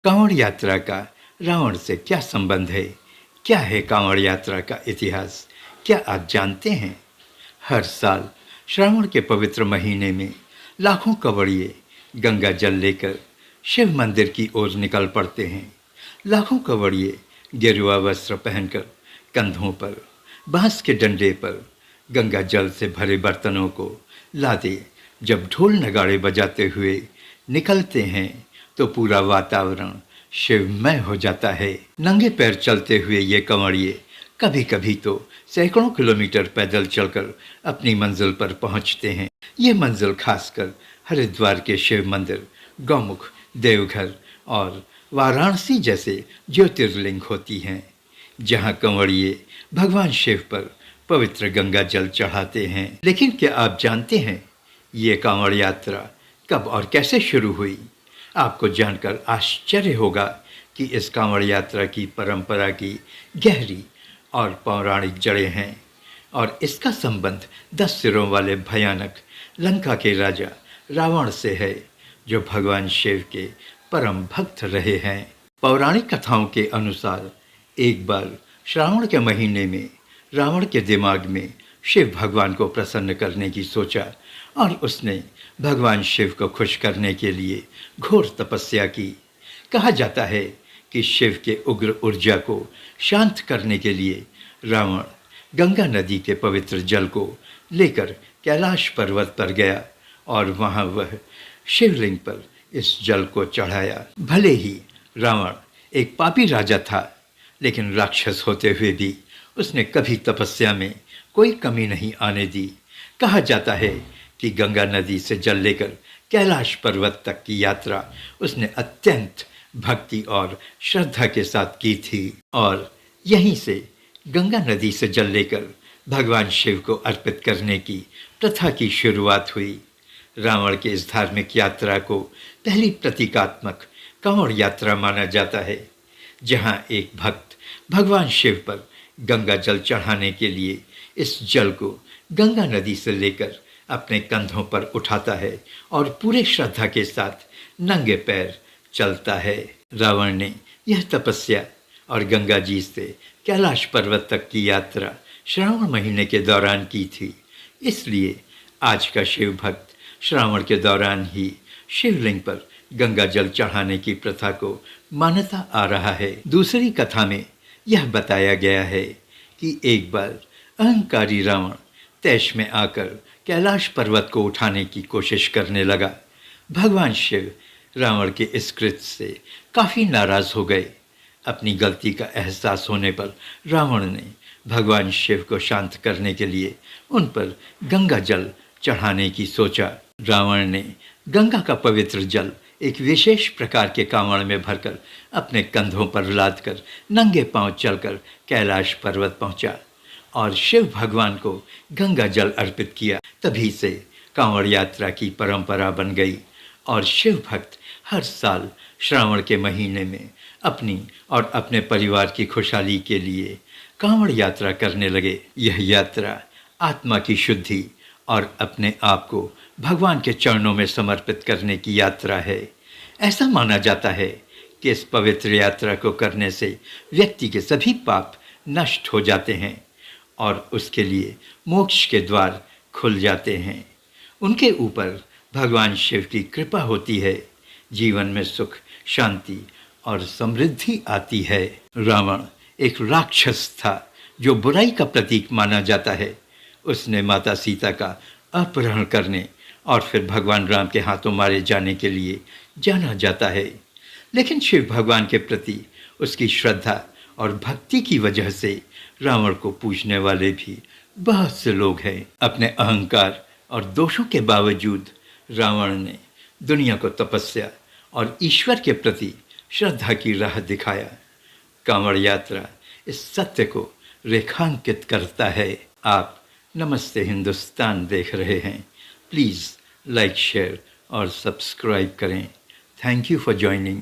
कांवड़ यात्रा का रावण से क्या संबंध है? क्या है कांवड़ यात्रा का इतिहास? क्या आप जानते हैं? हर साल श्रावण के पवित्र महीने में लाखों कांवड़िए गंगा जल लेकर शिव मंदिर की ओर निकल पड़ते हैं। लाखों कांवड़िए गेरुआ वस्त्र पहनकर कंधों पर बांस के डंडे पर गंगा जल से भरे बर्तनों को लादे जब ढोल नगाड़े बजाते हुए निकलते हैं तो पूरा वातावरण शिवमय हो जाता है। नंगे पैर चलते हुए ये कांवड़िए कभी कभी तो सैकड़ों किलोमीटर पैदल चलकर अपनी मंजिल पर पहुंचते हैं। ये मंजिल खासकर हरिद्वार के शिव मंदिर, गौमुख, देवघर और वाराणसी जैसे ज्योतिर्लिंग होती हैं, जहां कांवड़िए भगवान शिव पर पवित्र गंगा जल चढ़ाते हैं। लेकिन क्या आप जानते हैं ये कांवड़ यात्रा कब और कैसे शुरू हुई? आपको जानकर आश्चर्य होगा कि इस कांवड़ यात्रा की परंपरा की गहरी और पौराणिक जड़ें हैं और इसका संबंध 10 सिरों वाले भयानक लंका के राजा रावण से है, जो भगवान शिव के परम भक्त रहे हैं। पौराणिक कथाओं के अनुसार एक बार श्रावण के महीने में रावण के दिमाग में शिव भगवान को प्रसन्न करने की सोचा और उसने भगवान शिव को खुश करने के लिए घोर तपस्या की। कहा जाता है कि शिव के उग्र ऊर्जा को शांत करने के लिए रावण गंगा नदी के पवित्र जल को लेकर कैलाश पर्वत पर गया और वहां वह शिवलिंग पर इस जल को चढ़ाया। भले ही रावण एक पापी राजा था, लेकिन राक्षस होते हुए भी उसने कभी तपस्या में कोई कमी नहीं आने दी। कहा जाता है कि गंगा नदी से जल लेकर कैलाश पर्वत तक की यात्रा उसने अत्यंत भक्ति और श्रद्धा के साथ की थी और यहीं से गंगा नदी से जल लेकर भगवान शिव को अर्पित करने की प्रथा की शुरुआत हुई। रावण के इस धार्मिक यात्रा को पहली प्रतीकात्मक कांवड़ यात्रा माना जाता है, जहां एक भक्त भगवान शिव पर गंगा जल चढ़ाने के लिए इस जल को गंगा नदी से लेकर अपने कंधों पर उठाता है और पूरे श्रद्धा के साथ नंगे पैर चलता है। रावण ने यह तपस्या और गंगा जी से कैलाश पर्वत तक की यात्रा श्रावण महीने के दौरान की थी। इसलिए आज का शिव भक्त श्रावण के दौरान ही शिवलिंग पर गंगा जल चढ़ाने की प्रथा को मान्यता आ रहा है। दूसरी कथा में यह बताया गया है कि एक बार अहंकारी रावण तैश में आकर कैलाश पर्वत को उठाने की कोशिश करने लगा। भगवान शिव रावण के इस कृत्य से काफ़ी नाराज़ हो गए। अपनी गलती का एहसास होने पर रावण ने भगवान शिव को शांत करने के लिए उन पर गंगा जल चढ़ाने की सोचा। रावण ने गंगा का पवित्र जल एक विशेष प्रकार के कांवड़ में भरकर अपने कंधों पर लादकर नंगे पांव चलकर कैलाश पर्वत पहुंचा और शिव भगवान को गंगा जल अर्पित किया। तभी से कांवड़ यात्रा की परंपरा बन गई और शिव भक्त हर साल श्रावण के महीने में अपनी और अपने परिवार की खुशहाली के लिए कांवड़ यात्रा करने लगे। यह यात्रा आत्मा की शुद्धि और अपने आप को भगवान के चरणों में समर्पित करने की यात्रा है। ऐसा माना जाता है कि इस पवित्र यात्रा को करने से व्यक्ति के सभी पाप नष्ट हो जाते हैं और उसके लिए मोक्ष के द्वार खुल जाते हैं। उनके ऊपर भगवान शिव की कृपा होती है, जीवन में सुख, शांति और समृद्धि आती है। रावण एक राक्षस था जो बुराई का प्रतीक माना जाता है। उसने माता सीता का अपहरण करने और फिर भगवान राम के हाथों मारे जाने के लिए जाना जाता है। लेकिन शिव भगवान के प्रति उसकी श्रद्धा और भक्ति की वजह से रावण को पूजने वाले भी बहुत से लोग हैं। अपने अहंकार और दोषों के बावजूद रावण ने दुनिया को तपस्या और ईश्वर के प्रति श्रद्धा की राह दिखाया। कांवड़ यात्रा इस सत्य को रेखांकित करता है। आप नमस्ते हिंदुस्तान देख रहे हैं। प्लीज़ लाइक, शेयर और सब्सक्राइब करें। Thank you for joining.